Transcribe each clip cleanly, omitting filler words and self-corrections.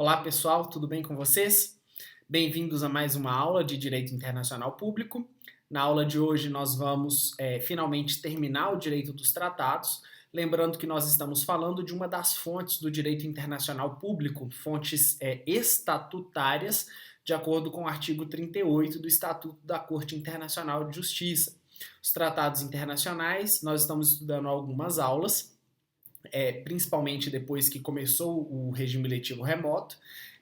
Olá pessoal, tudo bem com vocês? Bem-vindos a mais uma aula de Direito Internacional Público. Na aula de hoje nós vamos finalmente terminar o direito dos tratados, lembrando que nós estamos falando de uma das fontes do direito internacional público, fontes estatutárias, de acordo com o artigo 38 do Estatuto da Corte Internacional de Justiça. Os tratados internacionais, nós estamos estudando algumas aulas, principalmente depois que começou o regime letivo remoto,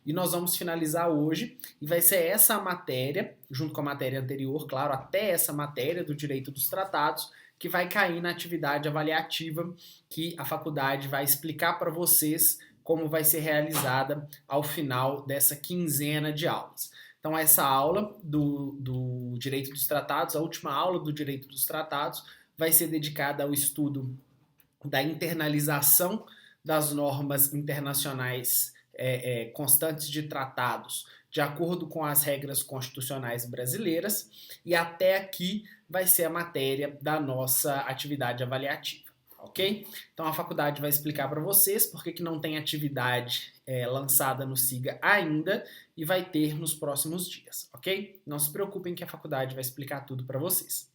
e nós vamos finalizar hoje, e vai ser essa a matéria, junto com a matéria anterior, claro, até essa matéria do direito dos tratados, que vai cair na atividade avaliativa que a faculdade vai explicar para vocês como vai ser realizada ao final dessa quinzena de aulas. Então, essa aula do direito dos tratados, a última aula do direito dos tratados, vai ser dedicada ao estudo da internalização das normas internacionais constantes de tratados de acordo com as regras constitucionais brasileiras, e até aqui vai ser a matéria da nossa atividade avaliativa, ok? Então a faculdade vai explicar para vocês por que não tem atividade lançada no SIGA ainda e vai ter nos próximos dias, ok? Não se preocupem que a faculdade vai explicar tudo para vocês.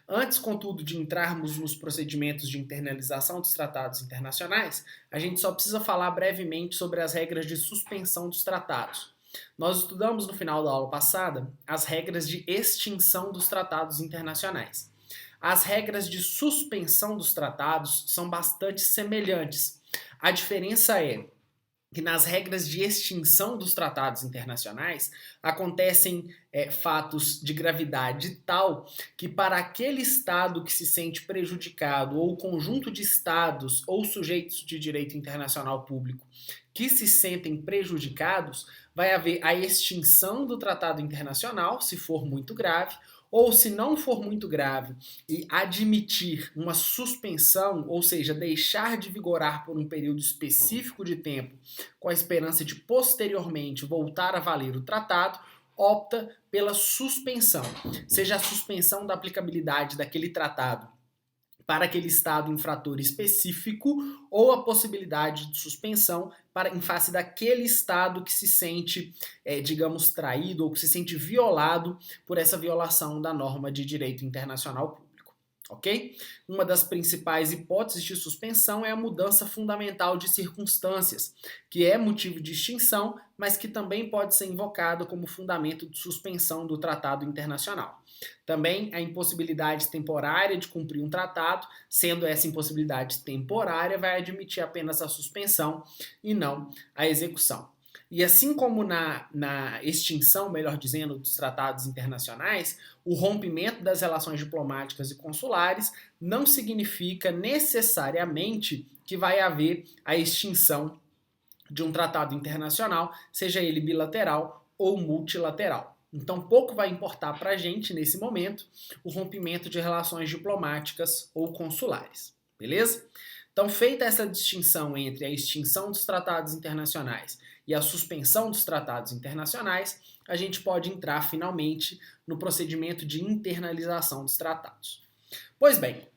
Antes, contudo, de entrarmos nos procedimentos de internalização dos tratados internacionais, a gente só precisa falar brevemente sobre as regras de suspensão dos tratados. Nós estudamos no final da aula passada as regras de extinção dos tratados internacionais. As regras de suspensão dos tratados são bastante semelhantes. A diferença é que nas regras de extinção dos tratados internacionais acontecem fatos de gravidade tal que para aquele Estado que se sente prejudicado ou conjunto de Estados ou sujeitos de direito internacional público que se sentem prejudicados, vai haver a extinção do tratado internacional, se for muito grave, ou se não for muito grave e admitir uma suspensão, ou seja, deixar de vigorar por um período específico de tempo, com a esperança de posteriormente voltar a valer o tratado, opta pela suspensão, seja a suspensão da aplicabilidade daquele tratado para aquele Estado infrator específico ou a possibilidade de suspensão em face daquele Estado que se sente, digamos, traído ou que se sente violado por essa violação da norma de direito internacional público, ok? Uma das principais hipóteses de suspensão é a mudança fundamental de circunstâncias, que é motivo de extinção, mas que também pode ser invocado como fundamento de suspensão do tratado internacional. Também a impossibilidade temporária de cumprir um tratado, sendo essa impossibilidade temporária, vai admitir apenas a suspensão e não a execução. E assim como na extinção, melhor dizendo, dos tratados internacionais, o rompimento das relações diplomáticas e consulares não significa necessariamente que vai haver a extinção de um tratado internacional, seja ele bilateral ou multilateral. Então, pouco vai importar para a gente, nesse momento, o rompimento de relações diplomáticas ou consulares, beleza? Então, feita essa distinção entre a extinção dos tratados internacionais e a suspensão dos tratados internacionais, a gente pode entrar, finalmente, no procedimento de internalização dos tratados. Pois bem,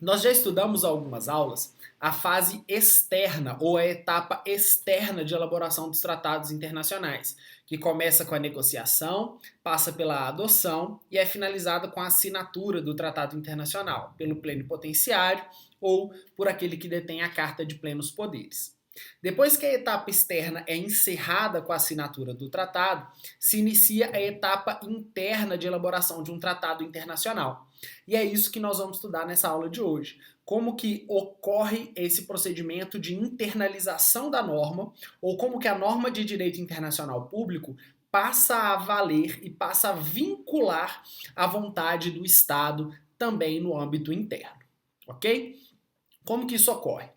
nós já estudamos algumas aulas a fase externa ou a etapa externa de elaboração dos tratados internacionais, que começa com a negociação, passa pela adoção e é finalizada com a assinatura do tratado internacional pelo plenipotenciário ou por aquele que detém a carta de plenos poderes. Depois que a etapa externa é encerrada com a assinatura do tratado, se inicia a etapa interna de elaboração de um tratado internacional. E é isso que nós vamos estudar nessa aula de hoje. Como que ocorre esse procedimento de internalização da norma, ou como que a norma de direito internacional público passa a valer e passa a vincular a vontade do Estado também no âmbito interno. Ok? Como que isso ocorre?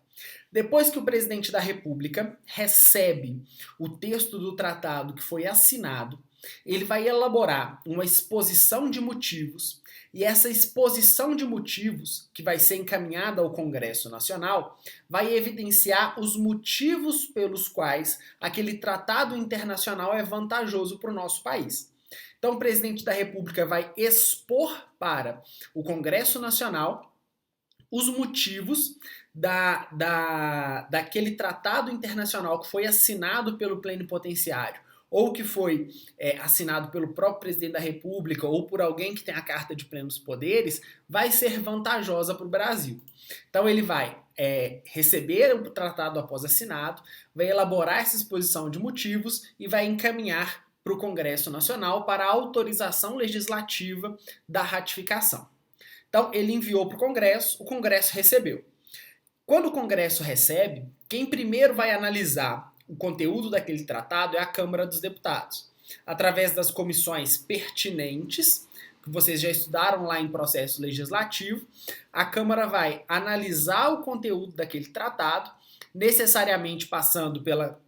Depois que o presidente da República recebe o texto do tratado que foi assinado, ele vai elaborar uma exposição de motivos, e essa exposição de motivos, que vai ser encaminhada ao Congresso Nacional, vai evidenciar os motivos pelos quais aquele tratado internacional é vantajoso para o nosso país. Então, o presidente da República vai expor para o Congresso Nacional os motivos daquele tratado internacional que foi assinado pelo plenipotenciário ou que foi assinado pelo próprio presidente da República ou por alguém que tem a carta de plenos poderes, vai ser vantajosa para o Brasil. Então ele vai receber o tratado após assinado, vai elaborar essa exposição de motivos e vai encaminhar para o Congresso Nacional para a autorização legislativa da ratificação. Então ele enviou para o Congresso recebeu. Quando o Congresso recebe, quem primeiro vai analisar o conteúdo daquele tratado é a Câmara dos Deputados, através das comissões pertinentes, que vocês já estudaram lá em processo legislativo. A Câmara vai analisar o conteúdo daquele tratado, necessariamente passando pela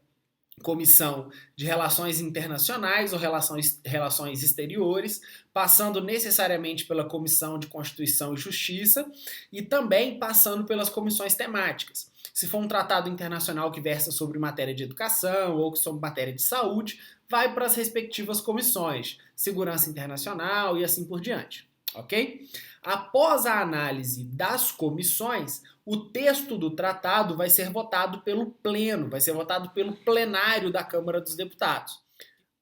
Comissão de Relações Internacionais ou Relações Exteriores, passando necessariamente pela Comissão de Constituição e Justiça e também passando pelas comissões temáticas. Se for um tratado internacional que versa sobre matéria de educação ou sobre matéria de saúde, vai para as respectivas comissões, segurança internacional e assim por diante, ok? Após a análise das comissões, o texto do tratado vai ser votado pelo Pleno, vai ser votado pelo plenário da Câmara dos Deputados.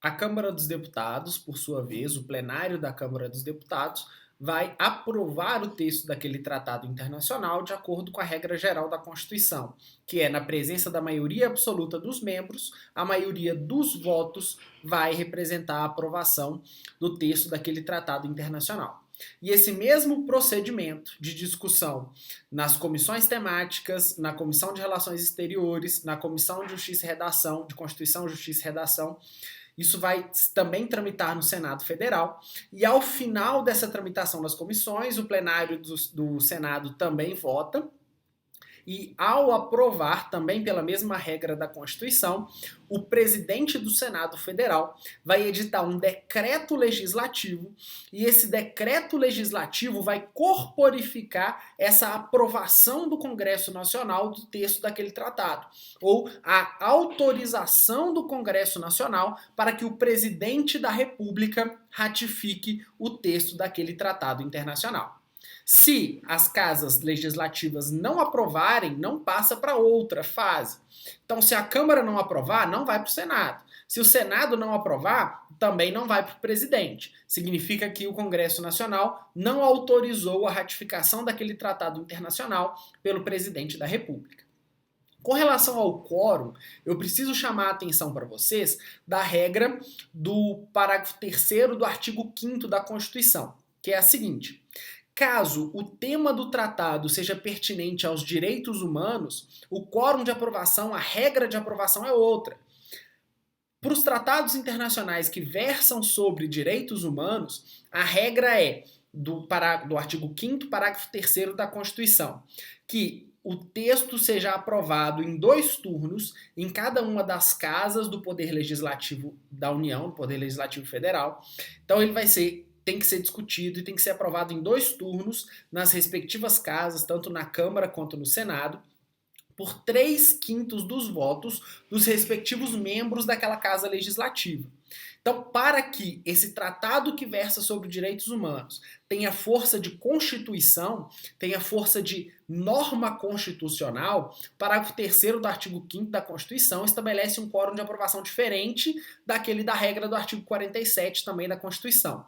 A Câmara dos Deputados, por sua vez, o plenário da Câmara dos Deputados, vai aprovar o texto daquele tratado internacional de acordo com a regra geral da Constituição, que é, na presença da maioria absoluta dos membros, a maioria dos votos vai representar a aprovação do texto daquele tratado internacional. E esse mesmo procedimento de discussão nas comissões temáticas, na Comissão de Relações Exteriores, na Comissão de Justiça e Redação, de Constituição, Justiça e Redação, isso vai também tramitar no Senado Federal. E ao final dessa tramitação das comissões, o plenário do Senado também vota. E ao aprovar, também pela mesma regra da Constituição, o presidente do Senado Federal vai editar um decreto legislativo e esse decreto legislativo vai corporificar essa aprovação do Congresso Nacional do texto daquele tratado, ou a autorização do Congresso Nacional para que o presidente da República ratifique o texto daquele tratado internacional. Se as casas legislativas não aprovarem, não passa para outra fase. Então, se a Câmara não aprovar, não vai para o Senado. Se o Senado não aprovar, também não vai para o presidente. Significa que o Congresso Nacional não autorizou a ratificação daquele tratado internacional pelo presidente da República. Com relação ao quórum, eu preciso chamar a atenção para vocês da regra do parágrafo 3º do artigo 5º da Constituição, que é a seguinte: caso o tema do tratado seja pertinente aos direitos humanos, o quórum de aprovação, a regra de aprovação é outra. Para os tratados internacionais que versam sobre direitos humanos, a regra é do artigo 5º, parágrafo 3º da Constituição, que o texto seja aprovado em 2 turnos em cada uma das casas do Poder Legislativo da União, Poder Legislativo Federal. Então ele tem que ser discutido e tem que ser aprovado em 2 turnos nas respectivas casas, tanto na Câmara quanto no Senado, por 3/5 dos votos dos respectivos membros daquela casa legislativa. Então, para que esse tratado que versa sobre direitos humanos tenha força de Constituição, tenha força de norma constitucional, o parágrafo 3º do artigo 5º da Constituição estabelece um quórum de aprovação diferente daquele da regra do artigo 47 também da Constituição.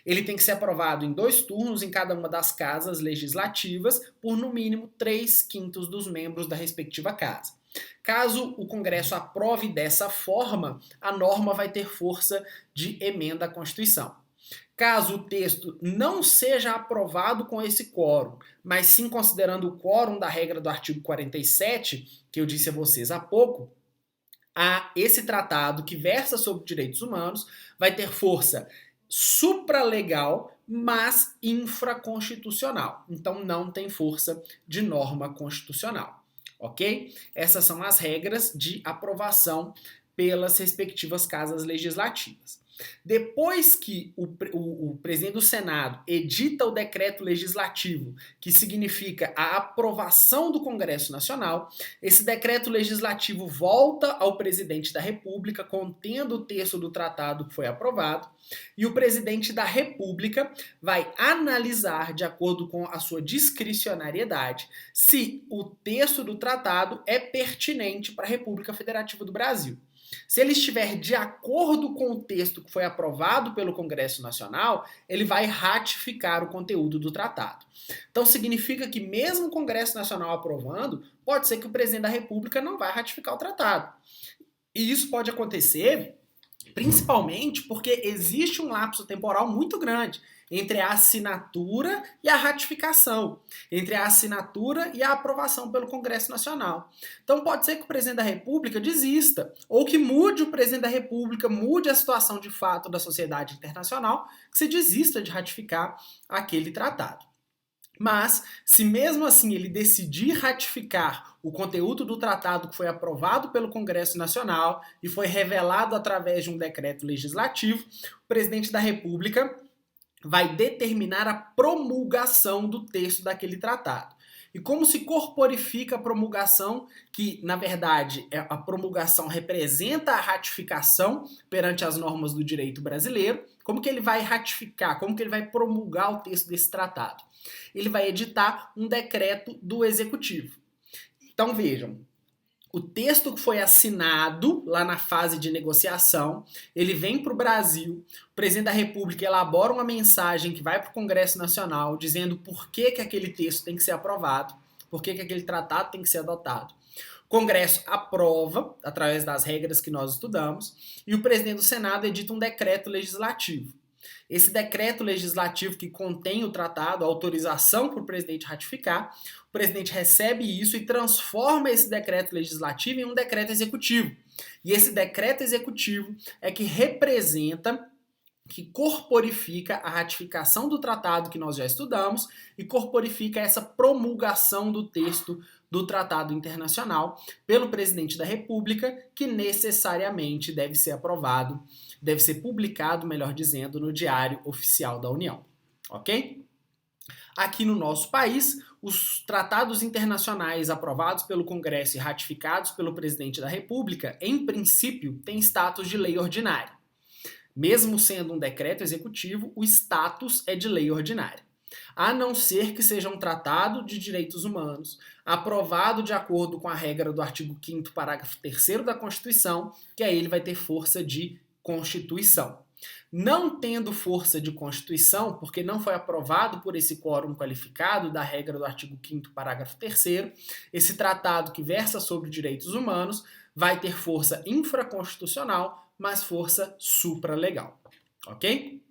Ele tem que ser aprovado em 2 turnos em cada uma das casas legislativas por no mínimo 3/5 dos membros da respectiva casa. Caso o Congresso aprove dessa forma, a norma vai ter força de emenda à Constituição. Caso o texto não seja aprovado com esse quórum, mas sim considerando o quórum da regra do artigo 47, que eu disse a vocês há pouco, esse tratado que versa sobre direitos humanos vai ter força supralegal, mas infraconstitucional. Então não tem força de norma constitucional. Ok? Essas são as regras de aprovação pelas respectivas casas legislativas. Depois que o presidente do Senado edita o decreto legislativo, que significa a aprovação do Congresso Nacional, esse decreto legislativo volta ao presidente da República, contendo o texto do tratado que foi aprovado, e o presidente da República vai analisar, de acordo com a sua discricionariedade, se o texto do tratado é pertinente para a República Federativa do Brasil. Se ele estiver de acordo com o texto que foi aprovado pelo Congresso Nacional, ele vai ratificar o conteúdo do tratado. Então significa que mesmo o Congresso Nacional aprovando, pode ser que o presidente da República não vai ratificar o tratado. E isso pode acontecer principalmente porque existe um lapso temporal muito grande entre a assinatura e a ratificação, entre a assinatura e a aprovação pelo Congresso Nacional. Então pode ser que o presidente da República desista, ou que mude o presidente da República, mude a situação de fato da sociedade internacional, que se desista de ratificar aquele tratado. Mas, se mesmo assim ele decidir ratificar o conteúdo do tratado que foi aprovado pelo Congresso Nacional e foi revelado através de um decreto legislativo, o presidente da República vai determinar a promulgação do texto daquele tratado. E como se corporifica a promulgação, que na verdade a promulgação representa a ratificação perante as normas do direito brasileiro, como que ele vai ratificar, como que ele vai promulgar o texto desse tratado? Ele vai editar um decreto do Executivo. Então vejam, o texto que foi assinado lá na fase de negociação, ele vem para o Brasil, o presidente da República elabora uma mensagem que vai para o Congresso Nacional dizendo por que aquele texto tem que ser aprovado, por que aquele tratado tem que ser adotado. O Congresso aprova, através das regras que nós estudamos, e o presidente do Senado edita um decreto legislativo. Esse decreto legislativo que contém o tratado, a autorização para o presidente ratificar, o presidente recebe isso e transforma esse decreto legislativo em um decreto executivo. E esse decreto executivo é que representa, que corporifica a ratificação do tratado que nós já estudamos e corporifica essa promulgação do texto do tratado internacional pelo presidente da República, que necessariamente deve ser aprovado, deve ser publicado, melhor dizendo, no Diário Oficial da União, ok? Aqui no nosso país, os tratados internacionais aprovados pelo Congresso e ratificados pelo presidente da República, em princípio, têm status de lei ordinária. Mesmo sendo um decreto executivo, o status é de lei ordinária. A não ser que seja um tratado de direitos humanos, aprovado de acordo com a regra do artigo 5º, parágrafo 3º da Constituição, que aí ele vai ter força de Constituição. Não tendo força de Constituição, porque não foi aprovado por esse quórum qualificado da regra do artigo 5º, parágrafo 3º, esse tratado que versa sobre direitos humanos vai ter força infraconstitucional, mas força supralegal, ok?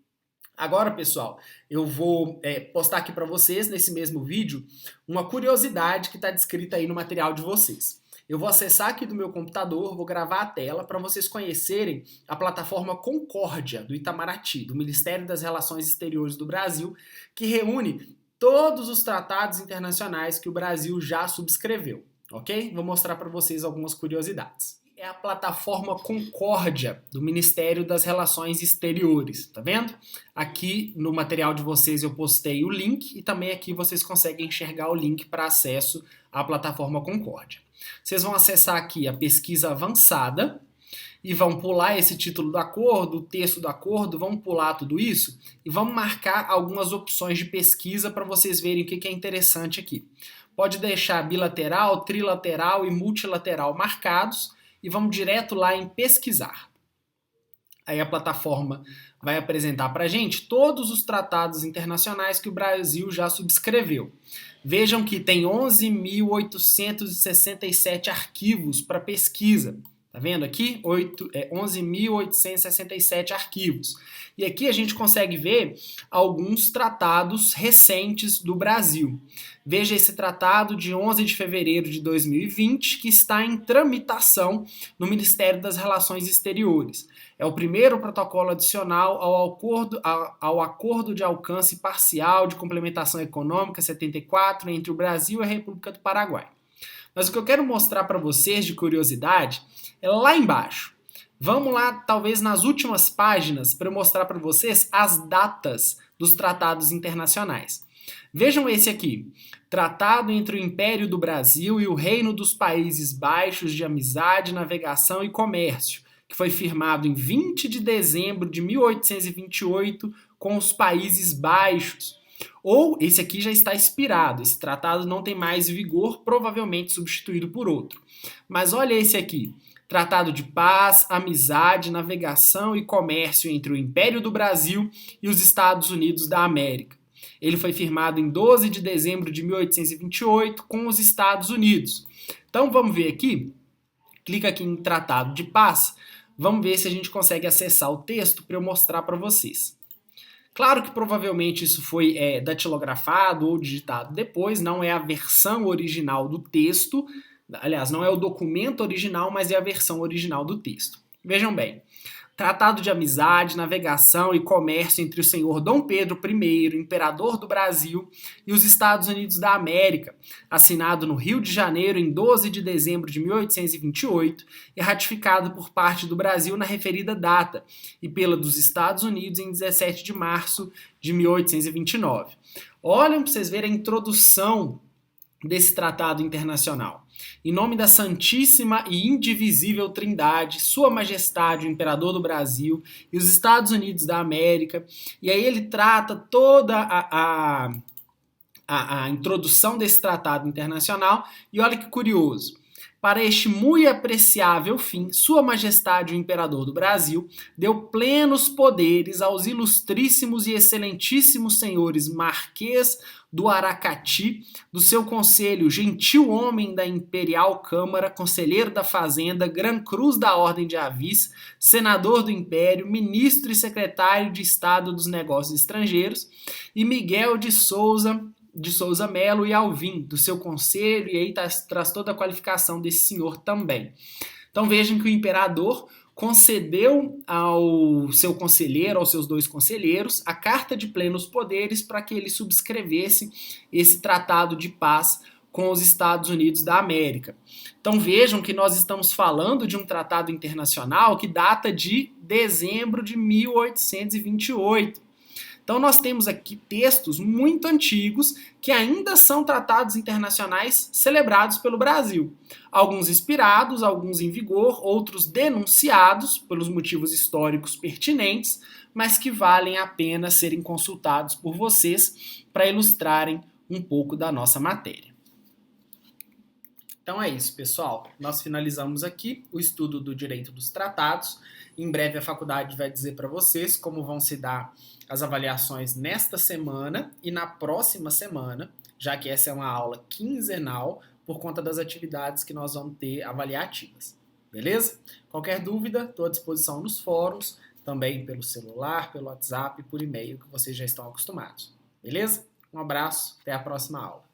Agora, pessoal, eu vou postar aqui para vocês, nesse mesmo vídeo, uma curiosidade que está descrita aí no material de vocês. Eu vou acessar aqui do meu computador, vou gravar a tela para vocês conhecerem a plataforma Concórdia, do Itamaraty, do Ministério das Relações Exteriores do Brasil, que reúne todos os tratados internacionais que o Brasil já subscreveu, ok? Vou mostrar para vocês algumas curiosidades. É a plataforma Concórdia do Ministério das Relações Exteriores, tá vendo? Aqui no material de vocês eu postei o link e também aqui vocês conseguem enxergar o link para acesso à plataforma Concórdia. Vocês vão acessar aqui a pesquisa avançada e vão pular esse título do acordo, o texto do acordo, vão pular tudo isso e vão marcar algumas opções de pesquisa para vocês verem o que é interessante aqui. Pode deixar bilateral, trilateral e multilateral marcados, e vamos direto lá em pesquisar. Aí a plataforma vai apresentar para a gente todos os tratados internacionais que o Brasil já subscreveu. Vejam que tem 11.867 arquivos para pesquisa. Tá vendo aqui? 11.867 arquivos. E aqui a gente consegue ver alguns tratados recentes do Brasil. Veja esse tratado de 11 de fevereiro de 2020, que está em tramitação no Ministério das Relações Exteriores. É o primeiro protocolo adicional ao acordo de alcance parcial de complementação econômica 74 entre o Brasil e a República do Paraguai. Mas o que eu quero mostrar para vocês de curiosidade é lá embaixo. Vamos lá, talvez nas últimas páginas, para eu mostrar para vocês as datas dos tratados internacionais. Vejam esse aqui. Tratado entre o Império do Brasil e o Reino dos Países Baixos de Amizade, Navegação e Comércio, que foi firmado em 20 de dezembro de 1828 com os Países Baixos. Ou esse aqui já está expirado, esse tratado não tem mais vigor, provavelmente substituído por outro. Mas olha esse aqui. Tratado de paz, amizade, navegação e comércio entre o Império do Brasil e os Estados Unidos da América. Ele foi firmado em 12 de dezembro de 1828 com os Estados Unidos. Então vamos ver aqui, clica aqui em Tratado de Paz, vamos ver se a gente consegue acessar o texto para eu mostrar para vocês. Claro que provavelmente isso foi datilografado ou digitado depois, não é a versão original do texto, aliás, não é o documento original, mas é a versão original do texto. Vejam bem, Tratado de Amizade, Navegação e Comércio entre o senhor Dom Pedro I, imperador do Brasil, e os Estados Unidos da América, assinado no Rio de Janeiro em 12 de dezembro de 1828 e ratificado por parte do Brasil na referida data e pela dos Estados Unidos em 17 de março de 1829. Olhem para vocês verem a introdução desse tratado internacional. Em nome da Santíssima e Indivisível Trindade, Sua Majestade, o Imperador do Brasil e os Estados Unidos da América. E aí ele trata toda a introdução desse tratado internacional. E olha que curioso. Para este muito apreciável fim, Sua Majestade, o Imperador do Brasil, deu plenos poderes aos ilustríssimos e excelentíssimos senhores Marquês do Aracati, do seu conselho, gentil homem da Imperial Câmara, conselheiro da Fazenda, Gran Cruz da Ordem de Avis, senador do Império, ministro e secretário de Estado dos Negócios Estrangeiros, e Miguel de Souza Melo e Alvim, do seu conselho, e aí traz toda a qualificação desse senhor também. Então vejam que o imperador concedeu ao seu conselheiro, aos seus dois conselheiros, a carta de plenos poderes para que ele subscrevesse esse tratado de paz com os Estados Unidos da América. Então vejam que nós estamos falando de um tratado internacional que data de dezembro de 1828. Então nós temos aqui textos muito antigos que ainda são tratados internacionais celebrados pelo Brasil. Alguns inspirados, alguns em vigor, outros denunciados pelos motivos históricos pertinentes, mas que valem a pena serem consultados por vocês para ilustrarem um pouco da nossa matéria. Então é isso, pessoal. Nós finalizamos aqui o estudo do direito dos tratados. Em breve a faculdade vai dizer para vocês como vão se dar as avaliações nesta semana e na próxima semana, já que essa é uma aula quinzenal por conta das atividades que nós vamos ter avaliativas. Beleza? Qualquer dúvida, estou à disposição nos fóruns, também pelo celular, pelo WhatsApp, por e-mail, que vocês já estão acostumados. Beleza? Um abraço, até a próxima aula.